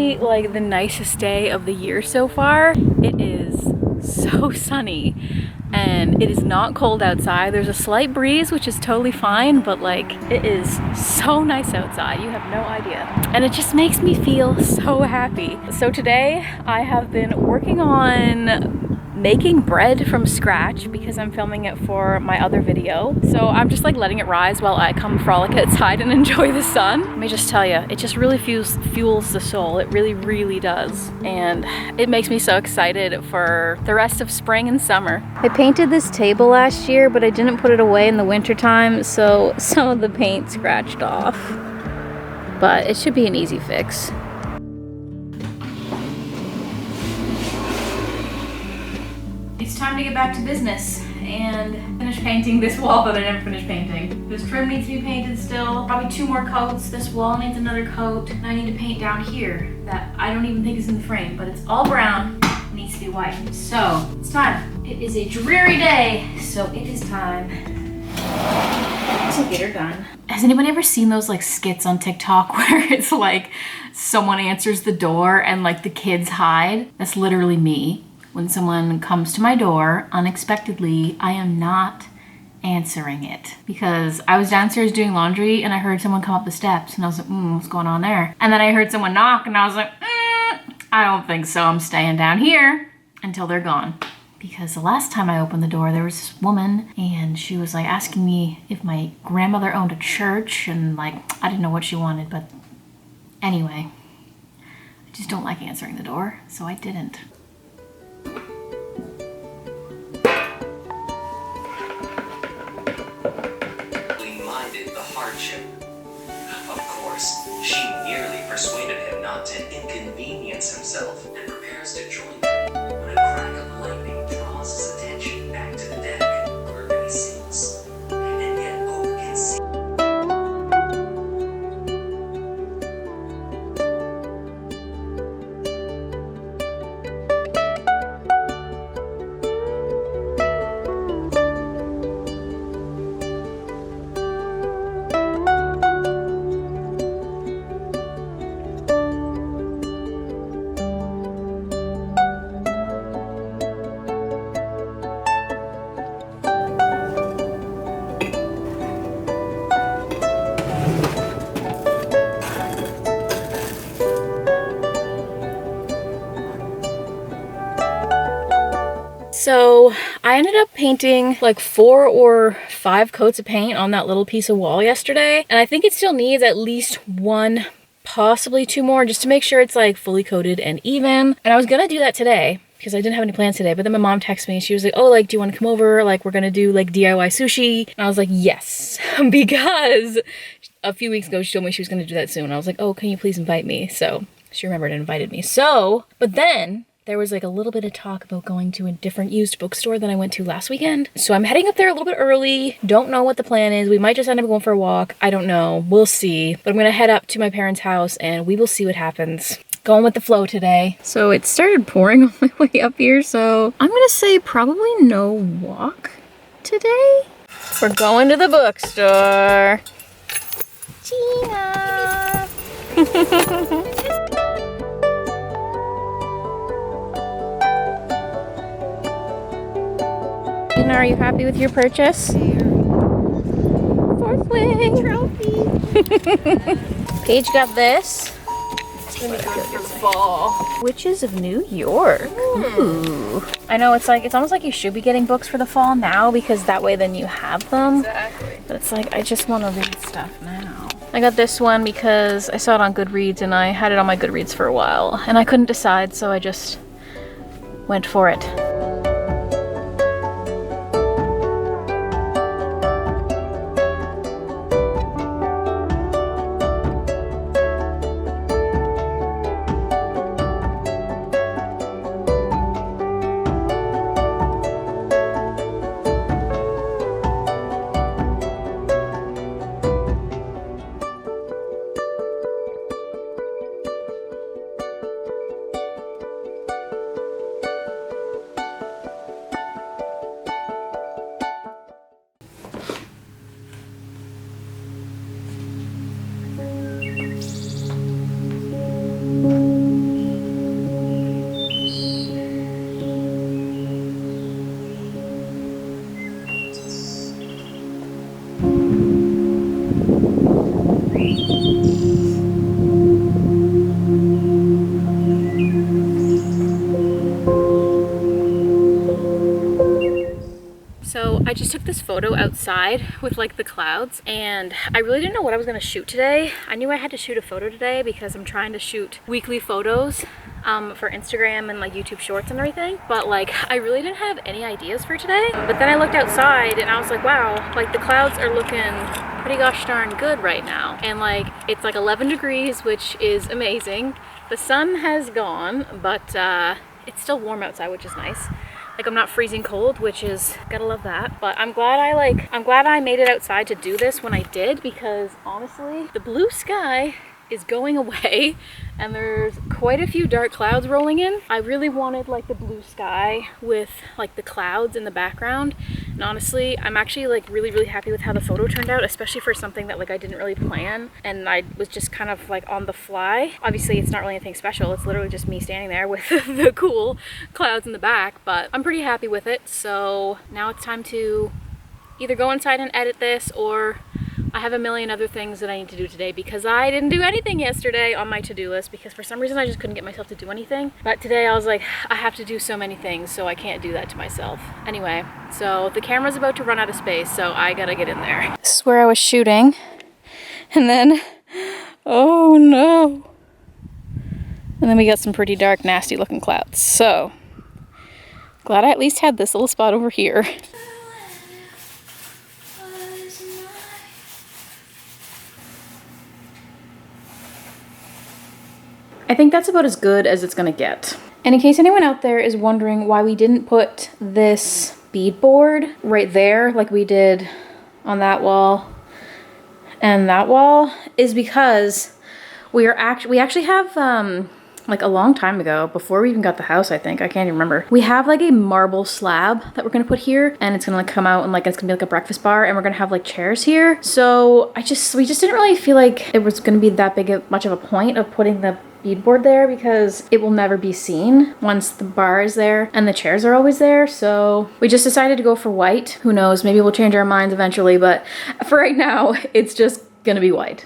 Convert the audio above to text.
definitely like the nicest day of the year so far. It is so sunny and it is not cold outside. There's a slight breeze, which is totally fine, but like it is so nice outside. You have no idea. And it just makes me feel so happy. So today I have been working on making bread from scratch because I'm filming it for my other video. So I'm just like letting it rise while I come frolic outside and enjoy the sun. Let me just tell you, it just really fuels the soul. It really, really does. And it makes me so excited for the rest of spring and summer. I painted this table last year, but I didn't put it away in the winter time, so some of the paint scratched off. But it should be an easy fix. It's time to get back to business and finish painting this wall that I never finished painting. This trim needs to be painted still. Probably 2 more coats. This wall needs another coat. And I need to paint down here that I don't even think is in the frame, but it's all brown. It needs to be white. So it's time. It is a dreary day, so it is time to get her done. Has anybody ever seen those like skits on TikTok where it's like someone answers the door and like the kids hide? That's literally me. When someone comes to my door unexpectedly, I am not answering it because I was downstairs doing laundry and I heard someone come up the steps and I was like, what's going on there? And then I heard someone knock and I was like, I don't think so. I'm staying down here until they're gone. Because the last time I opened the door, there was this woman and she was like asking me if my grandmother owned a church and like, I didn't know what she wanted, but anyway, I just don't like answering the door, so I didn't. Of course, she merely persuaded him not to inconvenience himself and prepares to join them when a crack of lightning draws his attention back to the deck where he sits. And yet Oak can see. So I ended up painting like 4 or 5 coats of paint on that little piece of wall yesterday. And I think it still needs at least 1, possibly 2 more just to make sure it's like fully coated and even. And I was gonna do that today because I didn't have any plans today, but then my mom texted me and she was like, oh, like, do you want to come over? Like, we're gonna do like DIY sushi. And I was like, yes, because a few weeks ago she told me she was gonna do that soon. I was like, oh, can you please invite me? So she remembered and invited me. So, but then there was like a little bit of talk about going to a different used bookstore than I went to last weekend. So I'm heading up there a little bit early. Don't know what the plan is. We might just end up going for a walk. I don't know. We'll see. But I'm gonna head up to my parents' house and we will see what happens. Going with the flow today. So it started pouring on my way up here, so I'm gonna say probably no walk today. We're going to the bookstore. Gina! Gina, are you happy with your purchase? Fourth wing trophy. Paige got this. It's gonna be good for fall. Witches of New York. Ooh. I know it's almost like you should be getting books for the fall now because that way then you have them. Exactly. But it's like I just want to read stuff now. I got this one because I saw it on Goodreads and I had it on my Goodreads for a while and I couldn't decide, so I just went for it. just took this photo outside with like the clouds, and I really didn't know what I was gonna shoot today. I knew I had to shoot a photo today because I'm trying to shoot weekly photos for Instagram and like YouTube shorts and everything, but like I really didn't have any ideas for today. But then I looked outside and I was like, wow, like the clouds are looking pretty gosh darn good right now, and like it's like 11 degrees, which is amazing. The sun has gone, but it's still warm outside, which is nice. Like I'm not freezing cold, which is, gotta love that. But I'm glad I made it outside to do this when I did, because honestly, the blue sky is going away and there's quite a few dark clouds rolling in. I really wanted like the blue sky with like the clouds in the background. And honestly, I'm actually like really happy with how the photo turned out, especially for something that like I didn't really plan and I was just kind of like on the fly. Obviously it's not really anything special, it's literally just me standing there with the cool clouds in the back, but I'm pretty happy with it. So now it's time to either go inside and edit this, or I have a million other things that I need to do today because I didn't do anything yesterday on my to-do list because for some reason I just couldn't get myself to do anything. But today I was like, I have to do so many things, so I can't do that to myself. Anyway, so the camera's about to run out of space, so I gotta get in there. This is where I was shooting, and then, oh no. And then we got some pretty dark, nasty looking clouds. So, glad I at least had this little spot over here. I think that's about as good as it's gonna get. And in case anyone out there is wondering why we didn't put this beadboard right there like we did on that wall and that wall, is because we actually have like a long time ago, before we even got the house, I think, I can't even remember, we have like a marble slab that we're gonna put here, and it's gonna like come out and like it's gonna be like a breakfast bar, and we're gonna have like chairs here. So we just didn't really feel like it was gonna be that much of a point of putting the beadboard there, because it will never be seen once the bar is there and the chairs are always there. So we just decided to go for white. Who knows, maybe we'll change our minds eventually, but for right now it's just gonna be white.